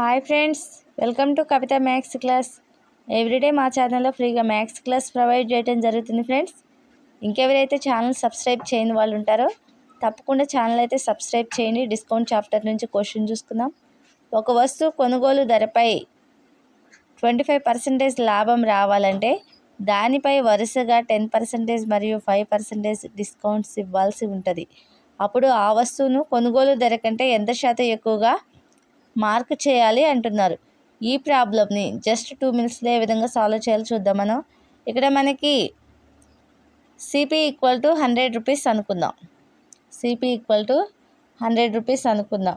Hi friends, welcome to Kavitha maths class. Everyday మా ఛానల్లో ఫ్రీగా మ్యాథ్స్ క్లాస్ ప్రొవైడ్ చేయడం జరుగుతుంది ఫ్రెండ్స్. ఇంకెవరైతే ఛానల్ సబ్స్క్రైబ్ చేయని వాళ్ళు ఉంటారో తప్పకుండా ఛానల్ అయితే సబ్స్క్రైబ్ చేయండి. డిస్కౌంట్ చాప్టర్ నుంచి క్వశ్చన్ చూసుకుందాం. ఒక వస్తువు కొనుగోలు ధరపై 25% లాభం రావాలంటే దానిపై వరుసగా 10% మరియు 5% డిస్కౌంట్స్ ఇవ్వాల్సి ఉంటుంది. అప్పుడు ఆ వస్తువును కొనుగోలు ధర కంటే ఎంత శాతం ఎక్కువగా మార్క్ చేయాలి అంటున్నారు. ఈ ప్రాబ్లమ్ని జస్ట్ 2 minutesలో ఏ విధంగా సాల్వ్ చేయాలో చూద్దాం. మనం ఇక్కడ మనకి సిపి ఈక్వల్ టు 100 రూపీస్ అనుకుందాం. సిపి ఈక్వల్ టు 100 రూపీస్ అనుకుందాం.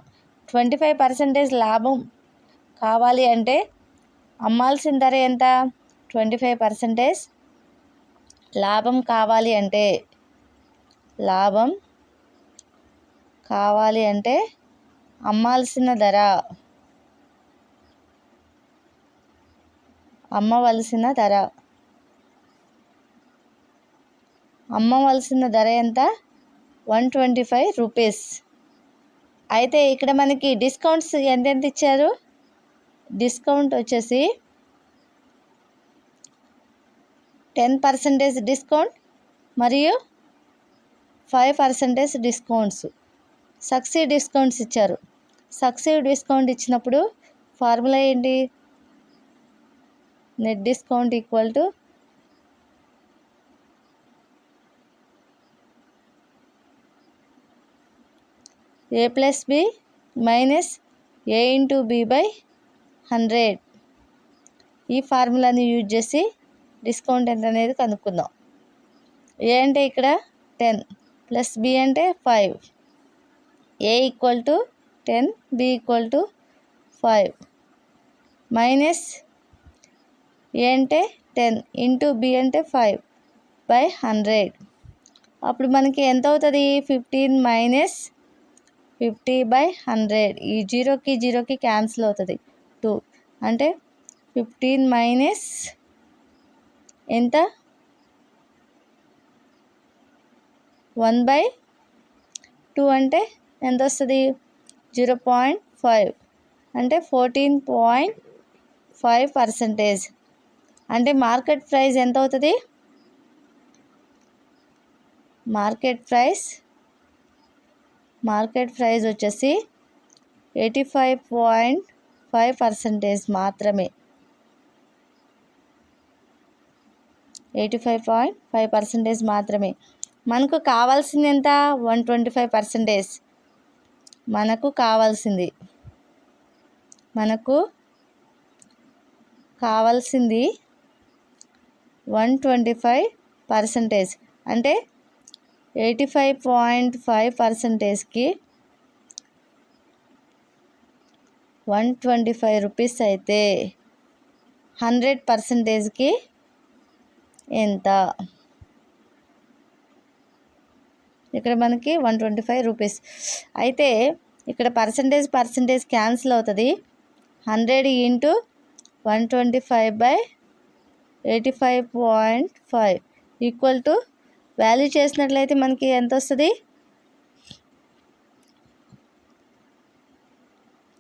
25% లాభం కావాలి అంటే అమ్మాల్సిన ధర ఎంత? 25% లాభం కావాలి అంటే అమ్మాల్సిన ధర అమ్మవలసిన ధర ఎంత? 125 రూపీస్. అయితే ఇక్కడ మనకి డిస్కౌంట్స్ ఎంతెంత ఇచ్చారు? డిస్కౌంట్ వచ్చేసి 10% డిస్కౌంట్ మరియు 5% డిస్కౌంట్స్. సక్సీడ్ డిస్కౌంట్స్ ఇచ్చారు. సక్సీడ్ డిస్కౌంట్ ఇచ్చినప్పుడు ఫార్ములా ఏంటి? Net discount equal to A + B - A × B / 100. ఈ ఫార్ములాని యూజ్ చేసి డిస్కౌంట్ ఎంత అనేది కనుక్కుందాం. ఏ అంటే ఇక్కడ 10 ప్లస్ B అంటే 5. A = 10, B = 5 మైనస్ A అంటే 10 ఇంటూ B అంటే 5/100. అప్పుడు మనకి ఎంత అవుతుంది? 15 - 50/100. ఈ 0కి 0కి క్యాన్సిల్ అవుతుంది. 2 అంటే 15 - ఎంత? 1/2 అంటే ఎంత వస్తుంది? 0.5 అంటే 14.5%. అంటే మార్కెట్ ప్రైస్ ఎంత అవుతుంది? మార్కెట్ ప్రైస్ వచ్చేసి 85.5% మాత్రమే. 85.5% మాత్రమే. మనకు కావాల్సింది ఎంత? 125%. మనకు కావాల్సింది 125%. అంటే 85.5%కి 125 రూపీస్ అయితే 100%కి ఎంత? ఇక్కడ మనకి 125 రూపీస్. అయితే ఇక్కడ పర్సంటేజ్ క్యాన్సిల్ అవుతుంది. 100 × 125/85.5 ఈక్వల్ టు వాల్యూ చేసినట్లయితే మనకి ఎంత వస్తుంది?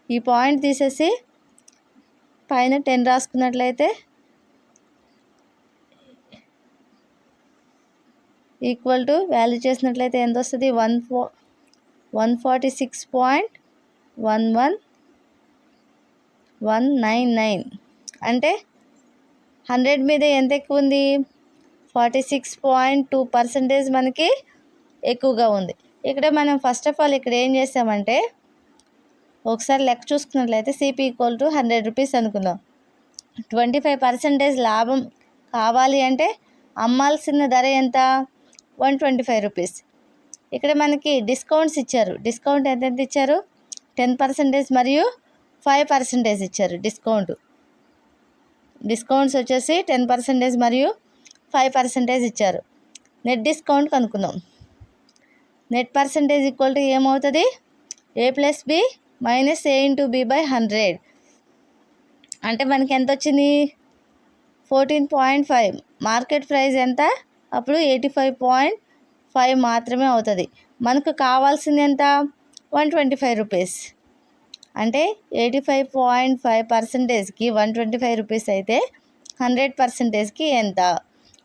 ఈ పాయింట్ తీసేసి పైన 10 రాసుకున్నట్లయితే ఈక్వల్ టు వాల్యూ చేసినట్లయితే ఎంత వస్తుంది? 146.11199. అంటే 100 మీద ఎంత ఎక్కువ ఉంది? 46.2% మనకి ఎక్కువగా ఉంది. ఇక్కడ మనం ఫస్ట్ ఆఫ్ ఆల్ ఇక్కడ ఏం చేసామంటే ఒకసారి లెక్క చూసుకున్నట్లయితే సిపి ఈక్వల్ టు 100 రూపీస్ అనుకుందాం. 25% లాభం కావాలి అంటే అమ్మాల్సిన ధర ఎంత? 125 రూపీస్. ఇక్కడ మనకి డిస్కౌంట్స్ ఇచ్చారు. డిస్కౌంట్ ఎంతెంత ఇచ్చారు? 10% మరియు 5% ఇచ్చారు. డిస్కౌంట్స్ వచ్చేసి 10% మరియు 5% ఇచ్చారు. నెట్ డిస్కౌంట్ కనుక్కుందాం. నెట్ పర్సంటేజ్ ఈక్వల్ టు ఏమవుతుంది? A + B - A × B/100. అంటే మనకి ఎంత వచ్చింది? 14.5. మార్కెట్ ప్రైస్ ఎంత? అప్పుడు 85.5 మాత్రమే అవుతుంది. మనకు కావాల్సింది ఎంత? 125 రూపీస్. అంటే 85.5%కి 125 రూపీస్ అయితే 100%కి ఎంత?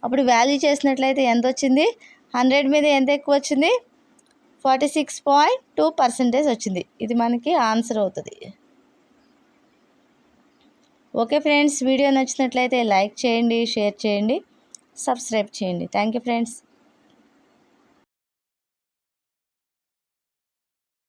అప్పుడు వాల్యూ చేసినట్లయితే ఎంత వచ్చింది? 100 మీద ఎంత ఎక్కువ వచ్చింది? 46.2% వచ్చింది. ఇది మనకి ఆన్సర్ అవుతుంది. ఓకే ఫ్రెండ్స్, వీడియో నచ్చినట్లయితే లైక్ చేయండి, షేర్ చేయండి, సబ్స్క్రైబ్ చేయండి. Thank you friends.